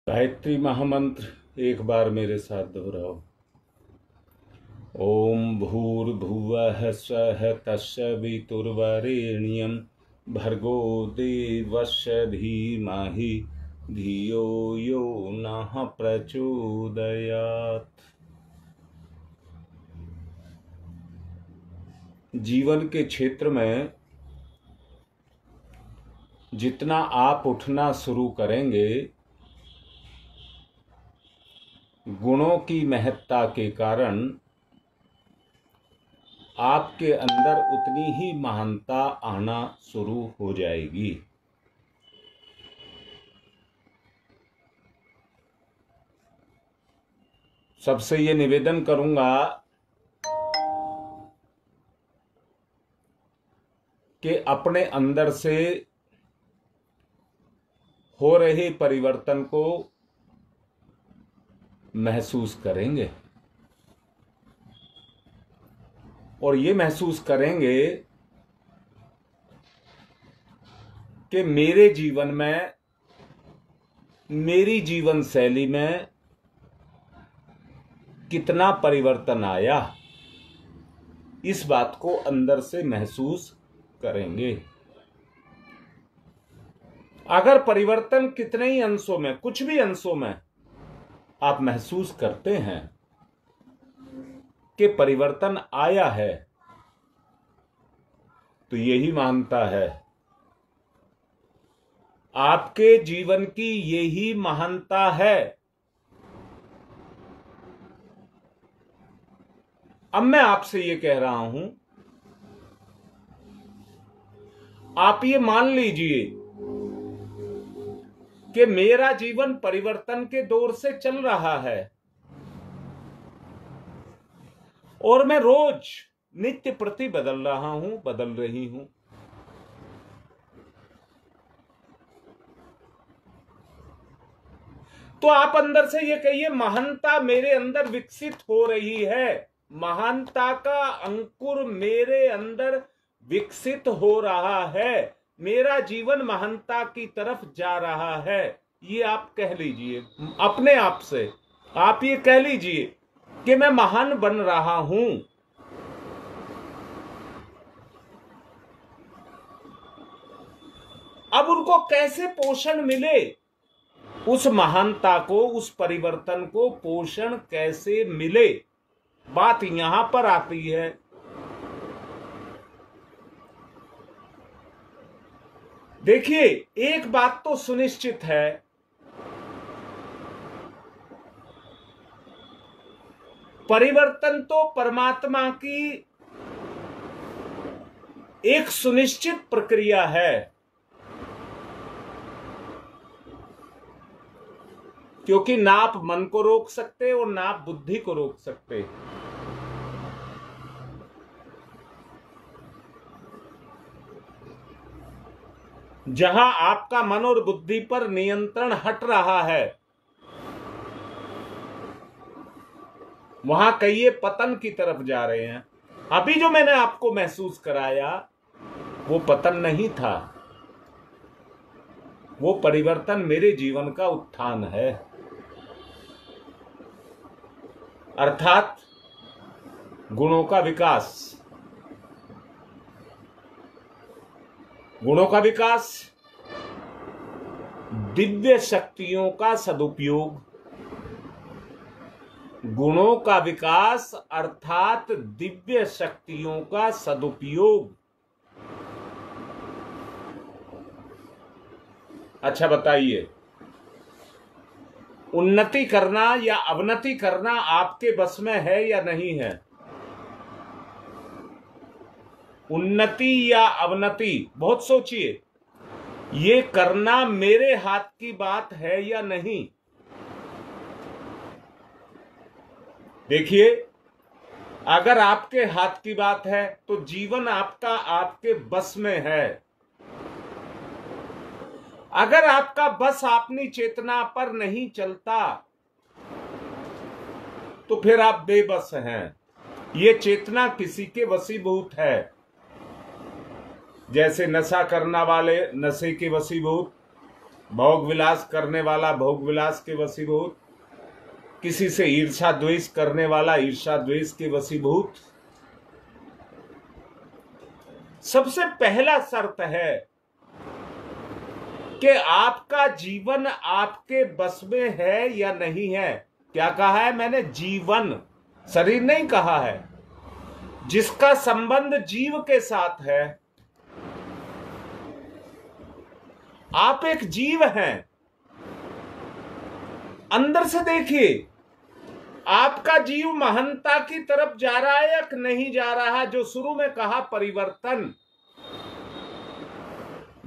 गायत्री महामंत्र एक बार मेरे साथ दोहराओ। ओम भूर्भुवः स्वः तत्सवितुर्वरेण्यं भर्गो देवस्य धीमहि धियो यो नः प्रचोदयात्। जीवन के क्षेत्र में जितना आप उठना शुरू करेंगे, गुणों की महत्ता के कारण आपके अंदर उतनी ही महानता आना शुरू हो जाएगी। सबसे ये निवेदन करूंगा कि अपने अंदर से हो रहे परिवर्तन को महसूस करेंगे और ये महसूस करेंगे कि मेरे जीवन में, मेरी जीवन शैली में कितना परिवर्तन आया। इस बात को अंदर से महसूस करेंगे। अगर परिवर्तन कितने ही अंशों में, कुछ भी अंशों में आप महसूस करते हैं कि परिवर्तन आया है, तो यही महानता है। आपके जीवन की यही महानता है। अब मैं आपसे ये कह रहा हूं, आप ये मान लीजिए कि मेरा जीवन परिवर्तन के दौर से चल रहा है और मैं रोज नित्य प्रति बदल रहा हूं, बदल रही हूं। तो आप अंदर से ये कहिए, महानता मेरे अंदर विकसित हो रही है। महानता का अंकुर मेरे अंदर विकसित हो रहा है। मेरा जीवन महानता की तरफ जा रहा है। ये आप कह लीजिए अपने आप से। आप ये कह लीजिए कि मैं महान बन रहा हूं। अब उनको कैसे पोषण मिले, उस महानता को, उस परिवर्तन को पोषण कैसे मिले, बात यहां पर आती है। देखिए, एक बात तो सुनिश्चित है, परिवर्तन तो परमात्मा की एक सुनिश्चित प्रक्रिया है, क्योंकि ना आप मन को रोक सकते और ना आप बुद्धि को रोक सकते। जहां आपका मन और बुद्धि पर नियंत्रण हट रहा है, वहां कई पतन की तरफ जा रहे हैं। अभी जो मैंने आपको महसूस कराया वो पतन नहीं था, वो परिवर्तन मेरे जीवन का उत्थान है। अर्थात गुणों का विकास। गुणों का विकास, दिव्य शक्तियों का सदुपयोग। गुणों का विकास अर्थात दिव्य शक्तियों का सदुपयोग। अच्छा बताइए, उन्नति करना या अवनति करना आपके बस में है या नहीं है? उन्नति या अवनति, बहुत सोचिए, ये करना मेरे हाथ की बात है या नहीं? देखिए, अगर आपके हाथ की बात है तो जीवन आपका आपके बस में है। अगर आपका बस अपनी चेतना पर नहीं चलता तो फिर आप बेबस हैं। ये चेतना किसी के वशीभूत है। जैसे नशा करने वाले नशे के वशीभूत, भोग विलास करने वाला भोग विलास के वशीभूत, किसी से ईर्षा द्वेष करने वाला ईर्षा द्वेष के वशीभूत। सबसे पहला शर्त है कि आपका जीवन आपके बस में है या नहीं है। क्या कहा है मैंने? जीवन, शरीर नहीं कहा है। जिसका संबंध जीव के साथ है। आप एक जीव हैं। अंदर से देखिए, आपका जीव महानता की तरफ जा रहा है या नहीं जा रहा। जो शुरू में कहा परिवर्तन,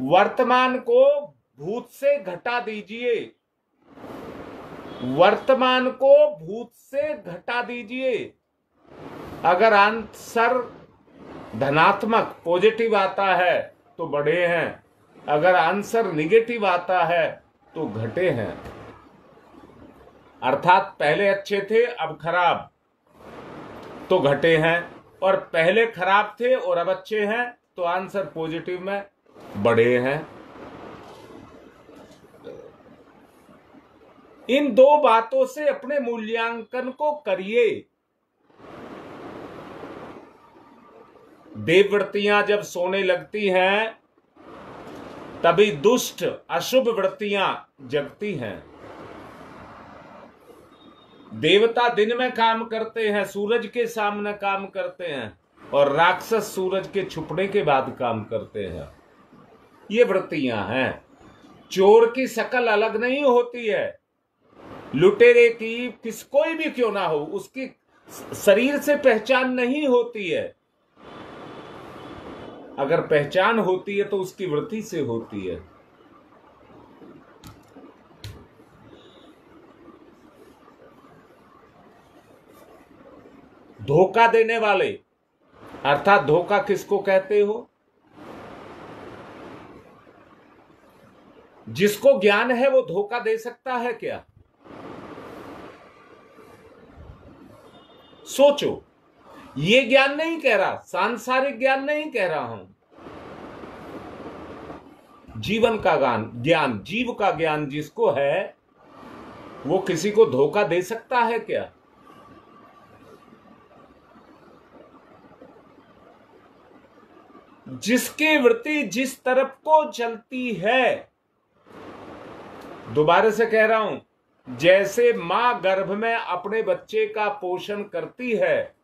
वर्तमान को भूत से घटा दीजिए, वर्तमान को भूत से घटा दीजिए। अगर आंसर धनात्मक पॉजिटिव आता है तो बढ़े हैं, अगर आंसर निगेटिव आता है तो घटे हैं। अर्थात पहले अच्छे थे अब खराब तो घटे हैं, और पहले खराब थे और अब अच्छे हैं तो आंसर पॉजिटिव में बढ़े हैं। इन दो बातों से अपने मूल्यांकन को करिए। देववृत्तियां जब सोने लगती हैं तभी दुष्ट अशुभ वृत्तियां जगती हैं। देवता दिन में काम करते हैं, सूरज के सामने काम करते हैं, और राक्षस सूरज के छुपने के बाद काम करते हैं। ये वृत्तियां हैं। चोर की शकल अलग नहीं होती है, लुटेरे की कोई भी क्यों ना हो उसकी शरीर से पहचान नहीं होती है। अगर पहचान होती है तो उसकी वृत्ति से होती है। धोखा देने वाले, अर्थात धोखा किसको कहते हो? जिसको ज्ञान है वो धोखा दे सकता है क्या? सोचो। ये ज्ञान नहीं कह रहा, सांसारिक ज्ञान नहीं कह रहा हूं, जीवन का ज्ञान, जीव का ज्ञान जिसको है वो किसी को धोखा दे सकता है क्या? जिसकी वृत्ति जिस तरफ को चलती है, दोबारा से कह रहा हूं, जैसे मां गर्भ में अपने बच्चे का पोषण करती है,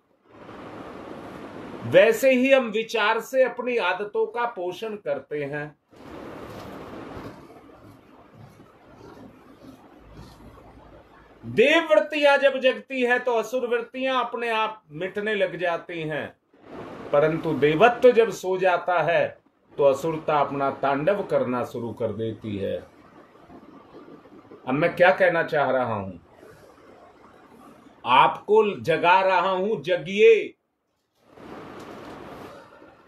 वैसे ही हम विचार से अपनी आदतों का पोषण करते हैं। देव वृत्तियां जब जगती है तो असुर वृत्तियां अपने आप मिटने लग जाती हैं, परंतु देवत्व जब सो जाता है तो असुरता अपना तांडव करना शुरू कर देती है। अब मैं क्या कहना चाह रहा हूं? आपको जगा रहा हूं, जगिए।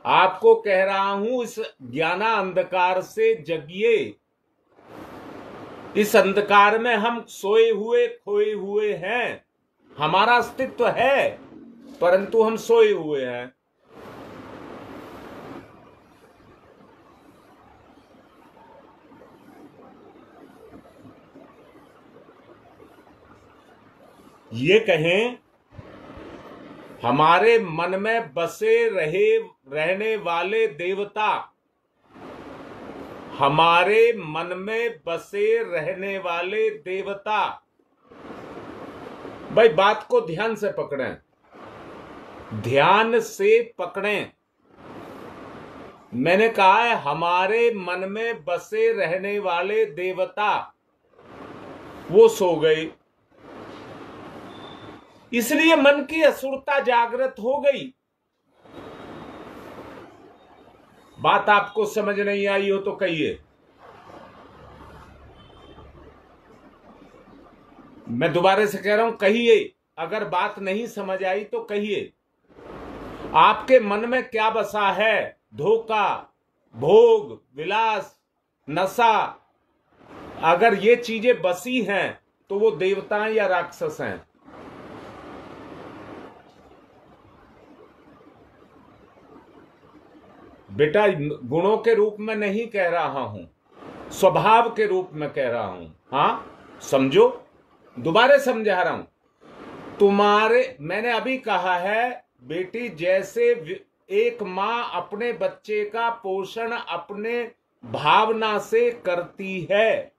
आपको कह रहा हूं इस ज्ञाना अंधकार से जगिए। इस अंधकार में हम सोए हुए खोए हुए हैं। हमारा अस्तित्व है परंतु हम सोए हुए हैं। ये कहें, हमारे मन में बसे रहने वाले देवता, हमारे मन में बसे रहने वाले देवता। भाई बात को ध्यान से पकड़ें, ध्यान से पकड़ें। मैंने कहा है हमारे मन में बसे रहने वाले देवता, वो सो गए, इसलिए मन की असुरता जागृत हो गई। बात आपको समझ नहीं आई हो तो कहिए। मैं दोबारा से कह रहा हूं, कहिए। अगर बात नहीं समझ आई तो कहिए। आपके मन में क्या बसा है? धोखा, भोग, विलास, नशा। अगर ये चीजें बसी हैं तो वो देवता या राक्षस हैं। बेटा गुणों के रूप में नहीं कह रहा हूं, स्वभाव के रूप में कह रहा हूं। हाँ समझो, दोबारा समझा रहा हूं। मैंने अभी कहा है बेटी, जैसे एक मां अपने बच्चे का पोषण अपने भावना से करती है,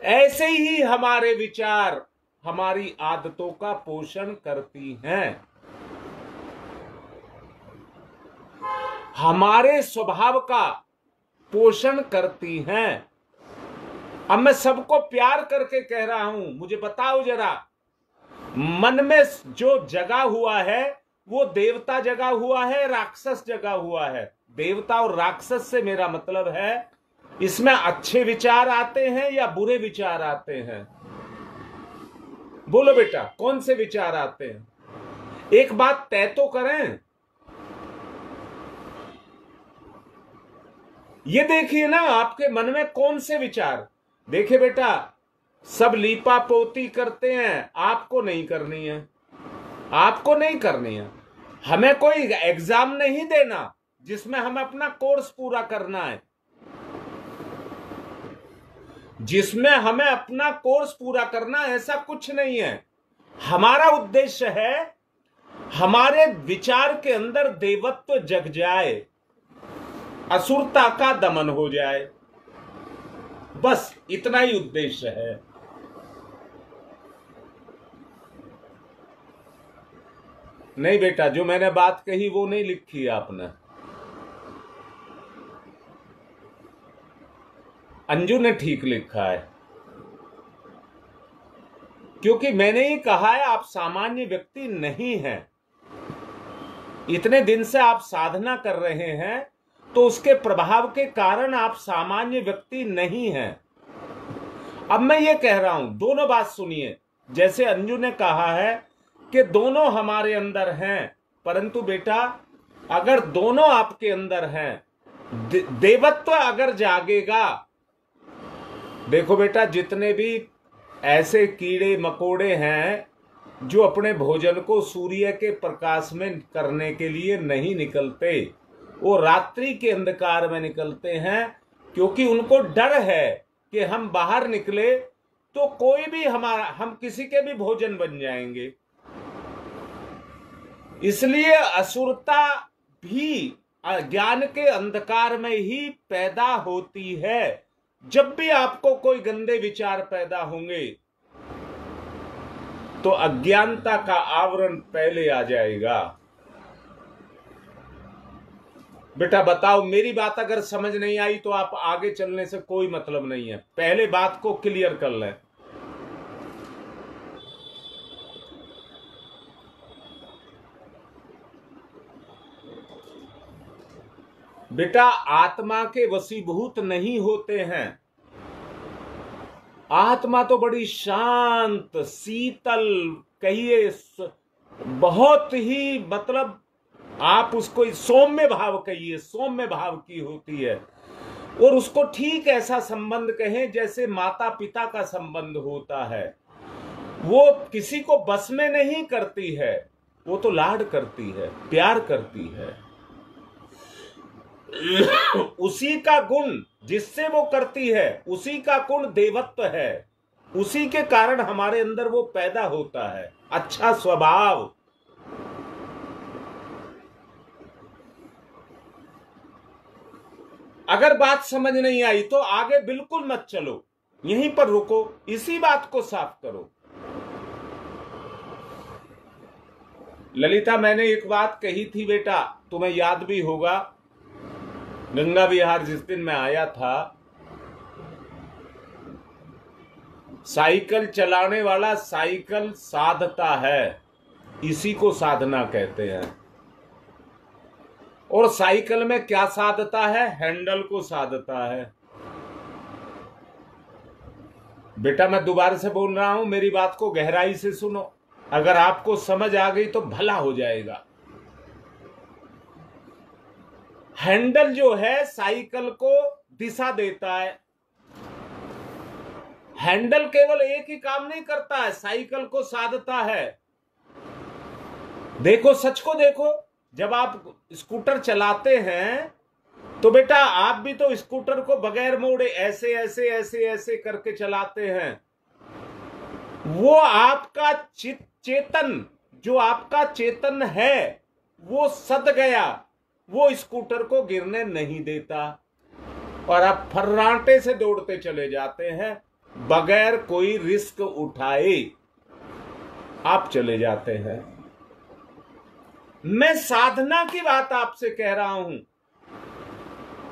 ऐसे ही हमारे विचार हमारी आदतों का पोषण करती हैं, हमारे स्वभाव का पोषण करती हैं। अब मैं सबको प्यार करके कह रहा हूं, मुझे बताओ जरा, मन में जो जगा हुआ है वो देवता जगा हुआ है, राक्षस जगा हुआ है? देवता और राक्षस से मेरा मतलब है, इसमें अच्छे विचार आते हैं या बुरे विचार आते हैं? बोलो बेटा, कौन से विचार आते हैं? एक बात तय तो करें। ये देखिए ना, आपके मन में कौन से विचार। देखिए बेटा, सब लीपा पोती करते हैं, आपको नहीं करनी है, आपको नहीं करनी है। हमें कोई एग्जाम नहीं देना जिसमें हमें अपना कोर्स पूरा करना है, जिसमें हमें अपना कोर्स पूरा करना, ऐसा कुछ नहीं है। हमारा उद्देश्य है हमारे विचार के अंदर देवत्व जग जाए, असुरता का दमन हो जाए, बस इतना ही उद्देश्य है। नहीं बेटा, जो मैंने बात कही वो नहीं लिखी आपने, अंजू ने ठीक लिखा है, क्योंकि मैंने ही कहा है आप सामान्य व्यक्ति नहीं हैं। इतने दिन से आप साधना कर रहे हैं तो उसके प्रभाव के कारण आप सामान्य व्यक्ति नहीं हैं। अब मैं ये कह रहा हूं, दोनों बात सुनिए। जैसे अंजू ने कहा है कि दोनों हमारे अंदर हैं, परंतु बेटा अगर दोनों आपके अंदर हैं, देवत्व अगर जागेगा, देखो बेटा, जितने भी ऐसे कीड़े मकोड़े हैं जो अपने भोजन को सूर्य के प्रकाश में करने के लिए नहीं निकलते, वो रात्रि के अंधकार में निकलते हैं, क्योंकि उनको डर है कि हम बाहर निकले तो कोई भी हम किसी के भी भोजन बन जाएंगे। इसलिए असुरता भी ज्ञान के अंधकार में ही पैदा होती है। जब भी आपको कोई गंदे विचार पैदा होंगे तो अज्ञानता का आवरण पहले आ जाएगा। बेटा बताओ, मेरी बात अगर समझ नहीं आई तो आप आगे चलने से कोई मतलब नहीं है, पहले बात को क्लियर कर लें। बेटा आत्मा के वशीभूत नहीं होते हैं। आत्मा तो बड़ी शांत शीतल, कहिए बहुत ही, मतलब आप उसको सौम्य भाव कहिए, सौम्य भाव की होती है। और उसको ठीक ऐसा संबंध कहें जैसे माता पिता का संबंध होता है। वो किसी को बस में नहीं करती है, वो तो लाड करती है, प्यार करती है। उसी का गुण जिससे वो करती है, उसी का गुण देवत्व है, उसी के कारण हमारे अंदर वो पैदा होता है, अच्छा स्वभाव। अगर बात समझ नहीं आई तो आगे बिल्कुल मत चलो, यहीं पर रुको, इसी बात को साफ करो। ललिता, मैंने एक बात कही थी बेटा, तुम्हें याद भी होगा, गंगा विहार जिस दिन मैं आया था, साइकिल चलाने वाला साइकिल साधता है, इसी को साधना कहते हैं। और साइकिल में क्या साधता है? हैंडल को साधता है। बेटा मैं दोबारा से बोल रहा हूं, मेरी बात को गहराई से सुनो, अगर आपको समझ आ गई तो भला हो जाएगा। हैंडल जो है साइकिल को दिशा देता है। हैंडल केवल एक ही काम नहीं करता है, साइकिल को साधता है। देखो, सच को देखो, जब आप स्कूटर चलाते हैं तो बेटा आप भी तो स्कूटर को बगैर मोड़े ऐसे ऐसे ऐसे ऐसे करके चलाते हैं। वो आपका चेतन, जो आपका चेतन है वो सद गया, वो स्कूटर को गिरने नहीं देता, और आप फर्राटे से दौड़ते चले जाते हैं, बगैर कोई रिस्क उठाए आप चले जाते हैं। मैं साधना की बात आपसे कह रहा हूं।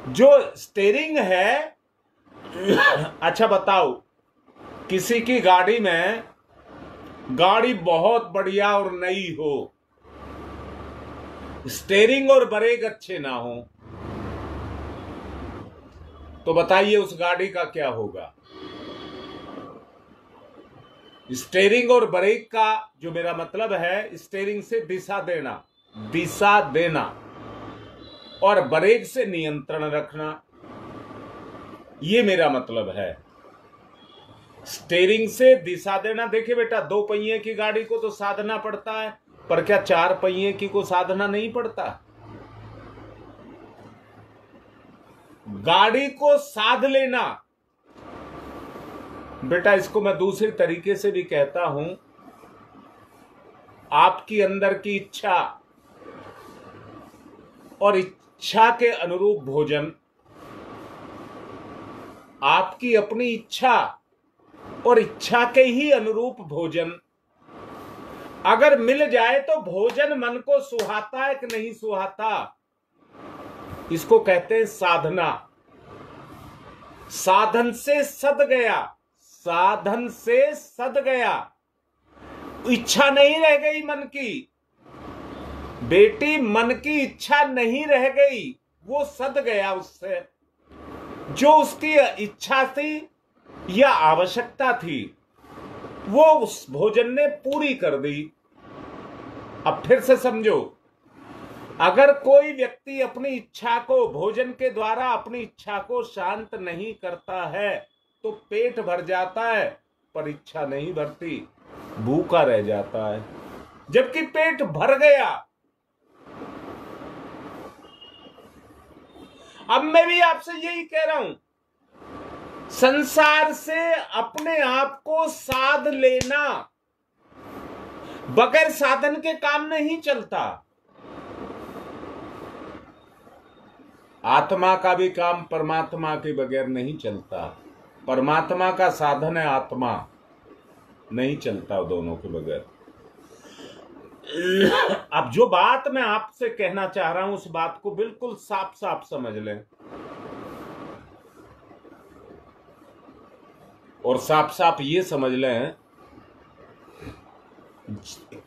जो स्टीयरिंग है, अच्छा बताओ, किसी की गाड़ी में, गाड़ी बहुत बढ़िया और नई हो, स्टीयरिंग और ब्रेक अच्छे ना हो, तो बताइए उस गाड़ी का क्या होगा? स्टीयरिंग और ब्रेक का जो मेरा मतलब है, स्टीयरिंग से दिशा देना, दिशा देना, और ब्रेक से नियंत्रण रखना, ये मेरा मतलब है। स्टीयरिंग से दिशा देना। देखिए बेटा, 2 पहिए की गाड़ी को तो साधना पड़ता है, पर क्या 4 पहिए की को साधना नहीं पड़ता? गाड़ी को साध लेना बेटा, इसको मैं दूसरे तरीके से भी कहता हूं, आपकी अंदर की इच्छा और इच्छा के अनुरूप भोजन, आपकी अपनी इच्छा और इच्छा के ही अनुरूप भोजन अगर मिल जाए तो भोजन मन को सुहाता है कि नहीं सुहाता? इसको कहते हैं साधना। साधन से सद गया, साधन से सद गया, इच्छा नहीं रह गई मन की। बेटी, मन की इच्छा नहीं रह गई, वो सद गया उससे। जो उसकी इच्छा थी या आवश्यकता थी, वो उस भोजन ने पूरी कर दी। अब फिर से समझो, अगर कोई व्यक्ति अपनी इच्छा को, भोजन के द्वारा अपनी इच्छा को शांत नहीं करता है तो पेट भर जाता है पर इच्छा नहीं भरती, भूखा रह जाता है। जबकि पेट भर गया। अब मैं भी आपसे यही कह रहा हूं, संसार से अपने आप को साध लेना। बगैर साधन के काम नहीं चलता। आत्मा का भी काम परमात्मा के बगैर नहीं चलता। परमात्मा का साधन है आत्मा, नहीं चलता दोनों के बगैर। अब जो बात मैं आपसे कहना चाह रहा हूं, उस बात को बिल्कुल साफ साफ समझ लें, और साफ साफ ये समझ लें,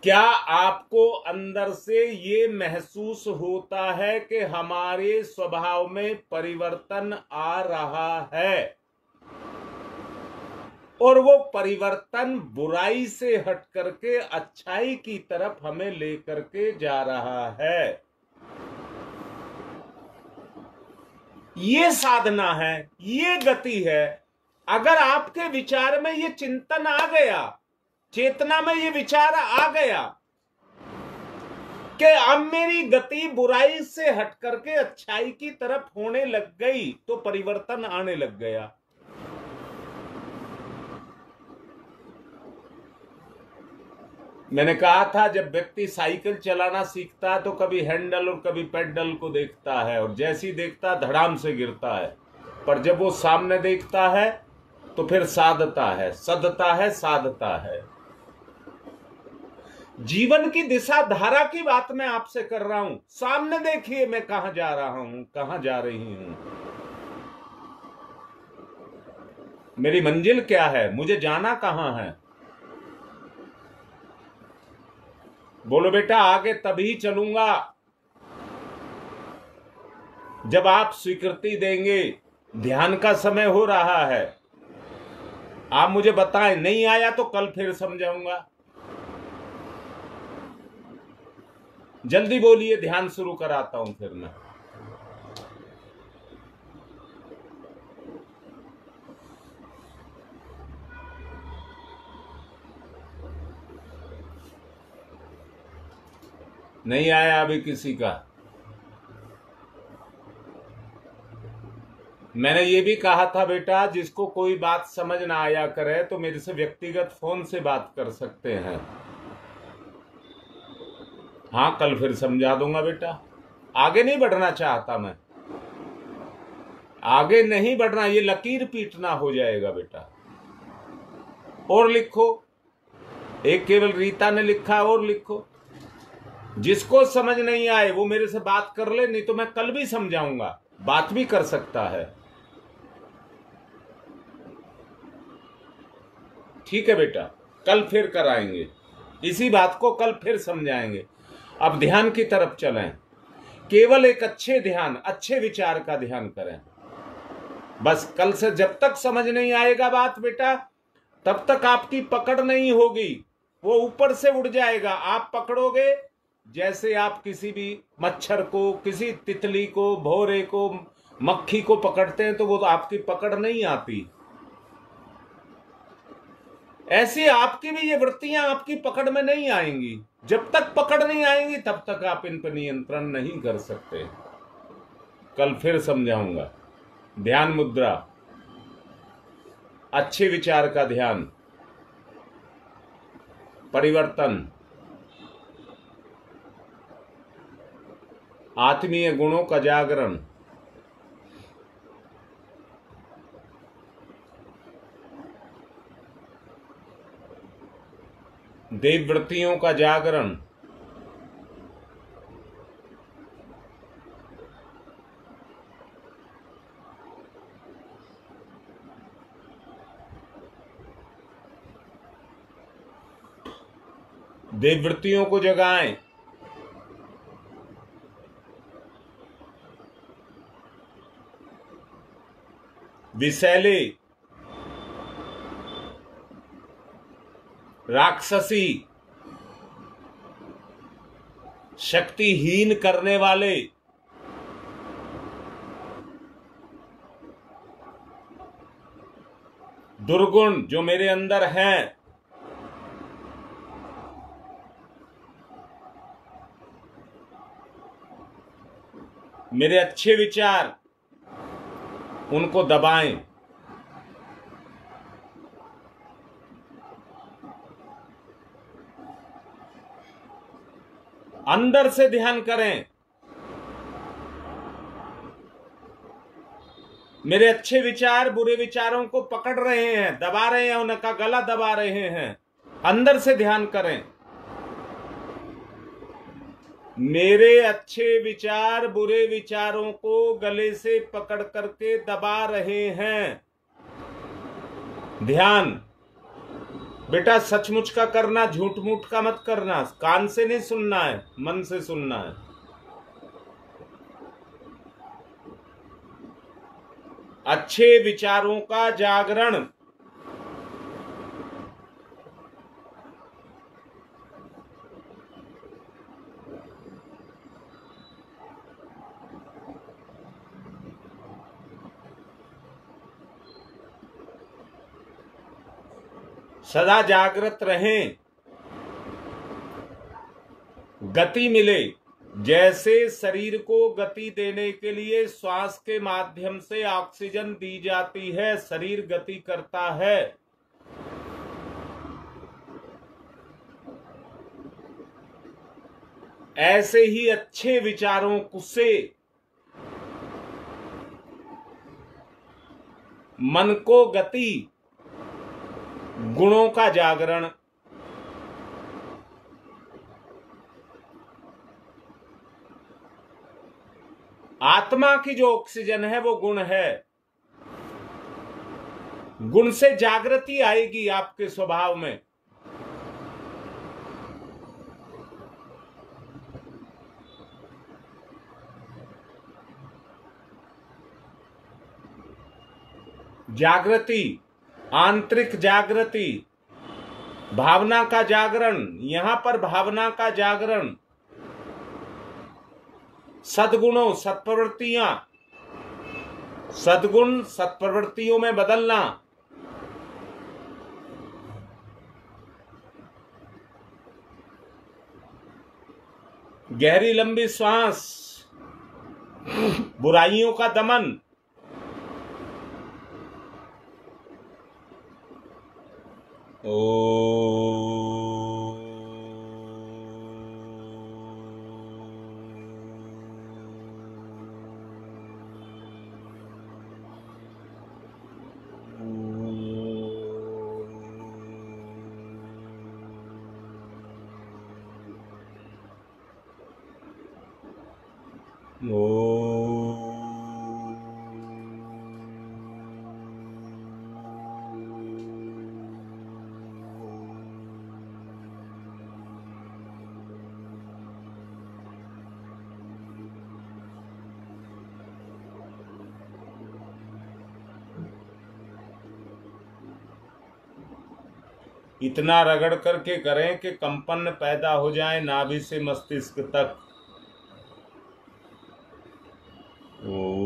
क्या आपको अंदर से ये महसूस होता है कि हमारे स्वभाव में परिवर्तन आ रहा है, और वो परिवर्तन बुराई से हट करके अच्छाई की तरफ हमें लेकर के जा रहा है? ये साधना है, ये गति है। अगर आपके विचार में ये चिंतन आ गया, चेतना में ये विचार आ गया कि अब मेरी गति बुराई से हट करके अच्छाई की तरफ होने लग गई, तो परिवर्तन आने लग गया। मैंने कहा था, जब व्यक्ति साइकिल चलाना सीखता है तो कभी हैंडल और कभी पेडल को देखता है, और जैसे ही देखता धड़ाम से गिरता है, पर जब वो सामने देखता है तो फिर साधता है, सदता है, साधता है। जीवन की दिशा धारा की बात मैं आपसे कर रहा हूं। सामने देखिए मैं कहां जा रहा हूं, कहां जा रही हूं, मेरी मंजिल क्या है, मुझे जाना कहां है। बोलो बेटा, आगे तभी चलूंगा जब आप स्वीकृति देंगे। ध्यान का समय हो रहा है, आप मुझे बताएं, नहीं आया तो कल फिर समझाऊंगा। जल्दी बोलिए, ध्यान शुरू कराता हूं फिर मैं। नहीं आया अभी किसी का? मैंने ये भी कहा था बेटा, जिसको कोई बात समझ ना आया करे तो मेरे से व्यक्तिगत फोन से बात कर सकते हैं। हाँ, कल फिर समझा दूंगा बेटा। आगे नहीं बढ़ना चाहता मैं, आगे नहीं बढ़ना, ये लकीर पीटना हो जाएगा बेटा। और लिखो, एक केवल रीता ने लिखा है, और लिखो। जिसको समझ नहीं आए वो मेरे से बात कर ले, नहीं तो मैं कल भी समझाऊंगा, बात भी कर सकता है। ठीक है बेटा, कल फिर कराएंगे इसी बात को, कल फिर समझाएंगे। अब ध्यान की तरफ चलें। केवल एक अच्छे ध्यान, अच्छे विचार का ध्यान करें। बस कल से जब तक समझ नहीं आएगा बात बेटा, तब तक आपकी पकड़ नहीं होगी, वो ऊपर से उड़ जाएगा। आप पकड़ोगे जैसे आप किसी भी मच्छर को, किसी तितली को, भौरे को, मक्खी को पकड़ते हैं, तो वो तो आपकी पकड़ नहीं आती। ऐसी आपकी भी ये वृत्तियां आपकी पकड़ में नहीं आएंगी। जब तक पकड़ नहीं आएंगी तब तक आप इन पर नियंत्रण नहीं कर सकते। कल फिर समझाऊंगा। ध्यान मुद्रा, अच्छे विचार का ध्यान, परिवर्तन, आत्मीय गुणों का जागरण, देववृत्तियों का जागरण, देववृत्तियों को जगाएं। विषैले, राक्षसी, शक्तिहीन करने वाले, दुर्गुण जो मेरे अंदर हैं, मेरे अच्छे विचार, उनको दबाएं। अंदर से ध्यान करें। मेरे अच्छे विचार बुरे विचारों को पकड़ रहे हैं, दबा रहे हैं, उनका गला दबा रहे हैं। अंदर से ध्यान करें। मेरे अच्छे विचार बुरे विचारों को गले से पकड़ करके दबा रहे हैं। ध्यान बेटा सचमुच का करना, झूठ मूठ का मत करना। कान से नहीं सुनना है, मन से सुनना है। अच्छे विचारों का जागरण, सदा जागृत रहें। गति मिले, जैसे शरीर को गति देने के लिए श्वास के माध्यम से ऑक्सीजन दी जाती है, शरीर गति करता है। ऐसे ही अच्छे विचारों से मन को गति, गुणों का जागरण, आत्मा की जो ऑक्सीजन है वो गुण है। गुण से जागृति आएगी आपके स्वभाव में। जागृति, आंतरिक जागृति, भावना का जागरण। यहां पर भावना का जागरण, सद्गुणों, सत्प्रवृत्तियां, सद्गुण सत्प्रवृत्तियों में बदलना। गहरी लंबी सांस, बुराइयों का दमन, ओ इतना रगड़ करके करें कि कंपन पैदा हो जाए नाभि से मस्तिष्क तक। ओ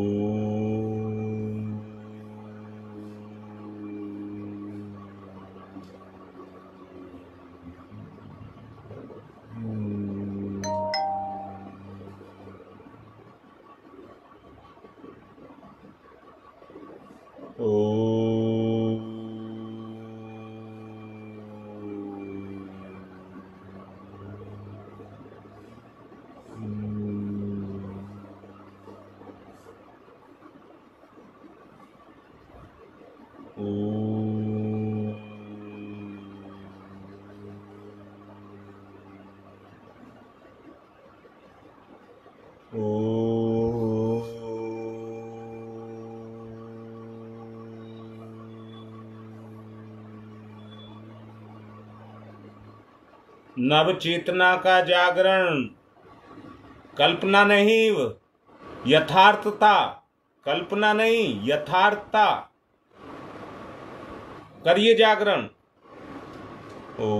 नव चेतना का जागरण, कल्पना नहीं यथार्थता, कल्पना नहीं यथार्थता, करिए जागरण। ओ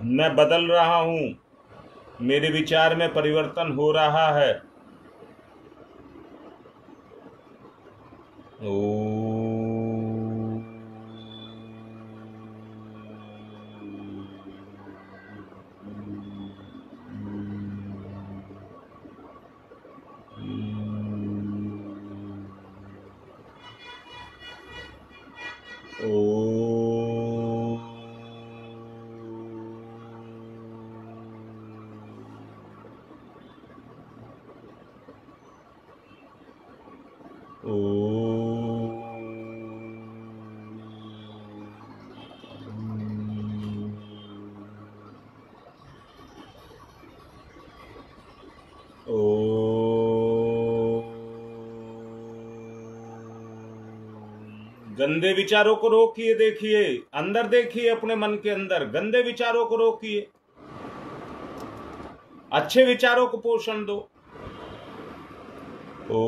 मैं बदल रहा हूं, मेरे विचार में परिवर्तन हो रहा है। ओ गंदे विचारों को रोकिए, देखिए अंदर, देखिए अपने मन के अंदर गंदे विचारों को रोकिए, अच्छे विचारों को पोषण दो। ओ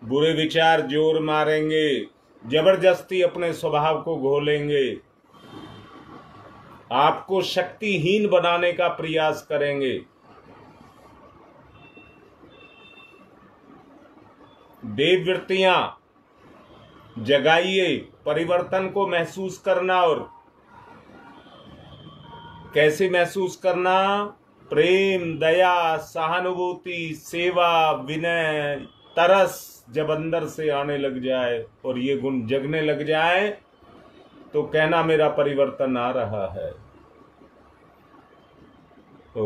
बुरे विचार जोर मारेंगे, जबरदस्ती अपने स्वभाव को घोलेंगे, आपको शक्तिहीन बनाने का प्रयास करेंगे। देववृत्तियां जगाइए, परिवर्तन को महसूस करना। और कैसे महसूस करना? प्रेम, दया, सहानुभूति, सेवा, विनय, तरस जब अंदर से आने लग जाए और ये गुण जगने लग जाए तो कहना मेरा परिवर्तन आ रहा है। ओ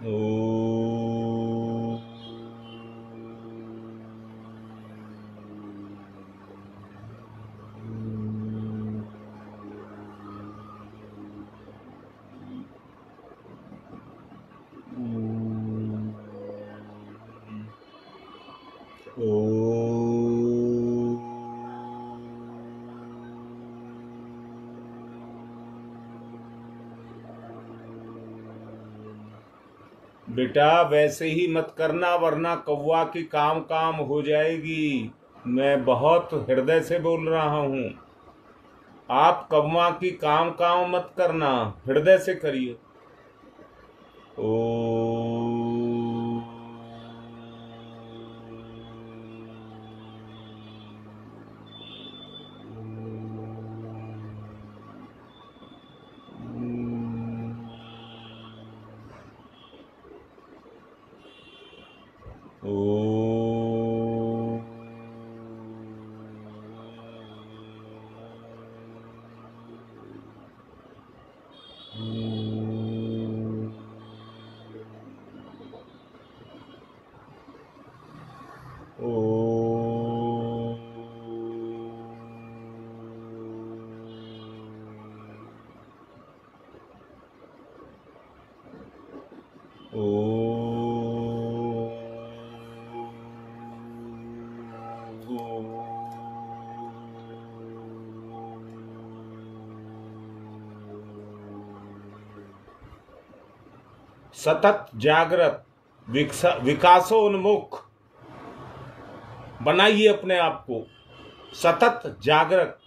ओ बेटा वैसे ही मत करना, वरना कौवा की काम काम हो जाएगी। मैं बहुत हृदय से बोल रहा हूं। आप कौवा की काम काम मत करना, हृदय से करिए। ओ सतत जागृत, विकासोन्मुख बनाइए अपने आप को। सतत जागृत,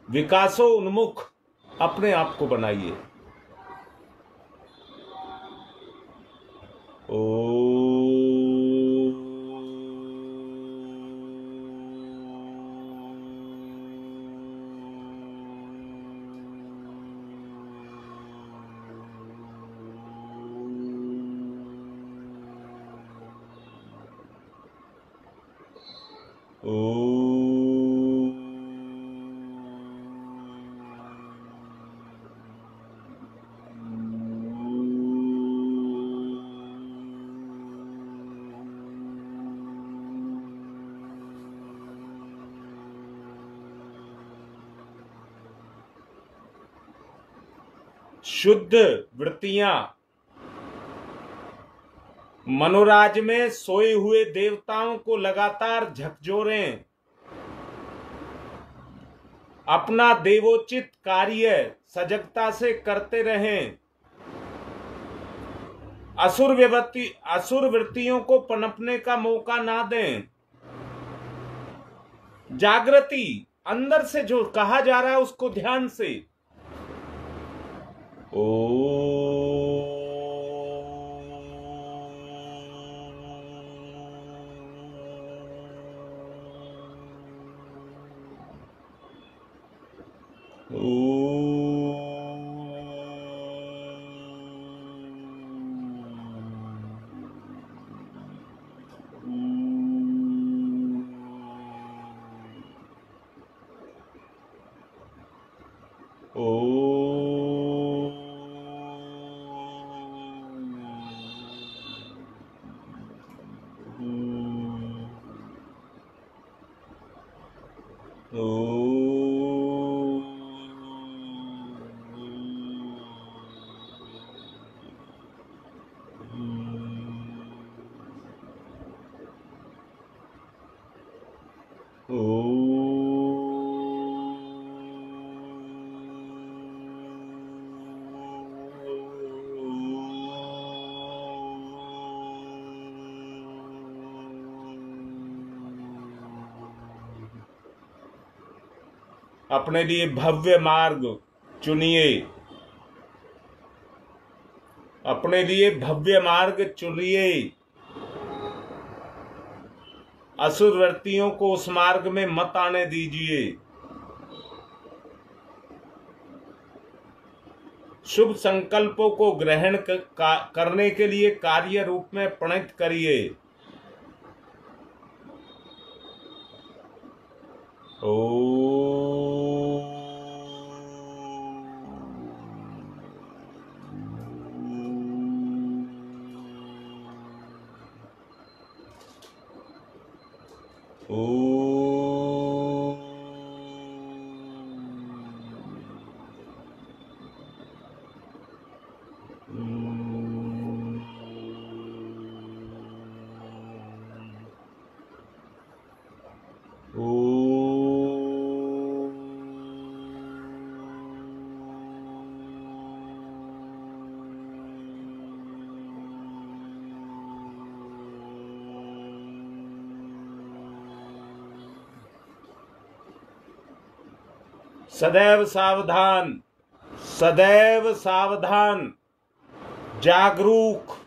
विकासोन्मुख अपने आप को बनाइए। ओ शुद्ध वृत्तियां मनोराज में सोए हुए देवताओं को लगातार झकझोरें। अपना देवोचित कार्य सजगता से करते रहें। असुर वृत्तियों को पनपने का मौका ना दें। जागृति, अंदर से जो कहा जा रहा है उसको ध्यान से। अपने लिए भव्य मार्ग चुनिए। अपने लिए भव्य मार्ग चुनिए। असुर वृत्तियों को उस मार्ग में मत आने दीजिए। शुभ संकल्पों को ग्रहण करने के लिए कार्य रूप में प्रणीत करिए। ओम। सदैव सावधान, सदैव सावधान, जागरूक।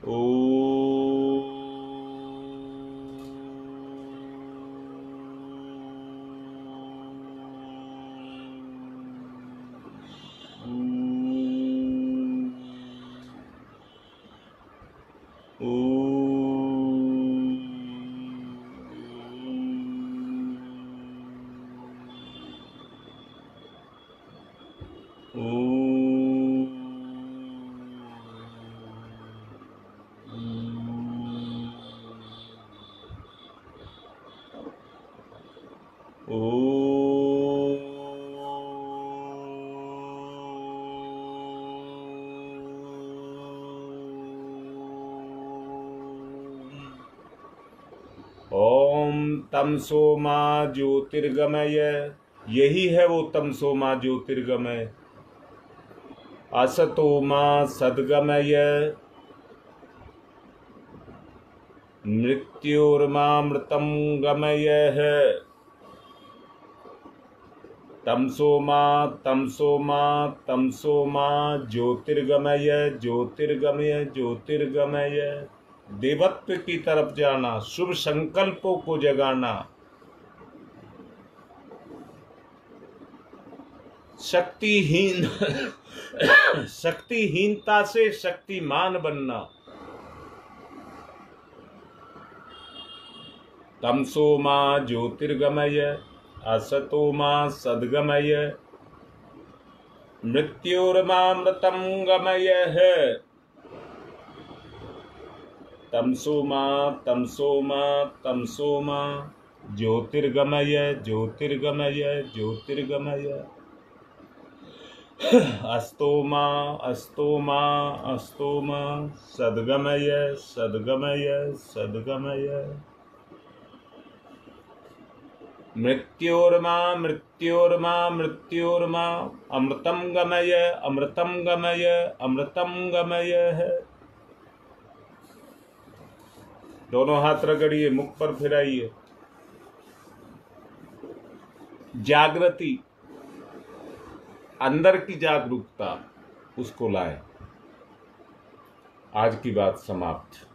ओम तमसो मा ज्योतिर्गमय, यही है वो तमसो मा ज्योतिर्गमय। असतो मा सद्गमय, मृत्योर्मामृतं गमय है। तमसो मा तमसो मा तमसो मा ज्योतिर्गमय, ज्योतिर्गमय, ज्योतिर्गमय। देवत्व की तरफ जाना, शुभ संकल्पों को जगाना, शक्तिहीन शक्तिहीनता से शक्तिमान बनना। तमसो मा ज्योतिर्गमय, असतो मा सद्गमय, मृत्योर्मामृतं गमय है। तमसो मा तमसो मा तमसो मा ज्योतिर्गमय, ज्योतिर्गमय, ज्योतिर्गमय। अस्तो मा अस्तो मा अस्तो मा सद्गमय, सद्गमय, सद्गमय। मृत्योर्मा मृत्योर्मा मृत्योर्मा अमृतं गमय, अमृतं गमय, अमृतं गमय है। दोनों हाथ रगड़िए, मुख पर फिराइए। जागृति, अंदर की जागरूकता, उसको लाए। आज की बात समाप्त।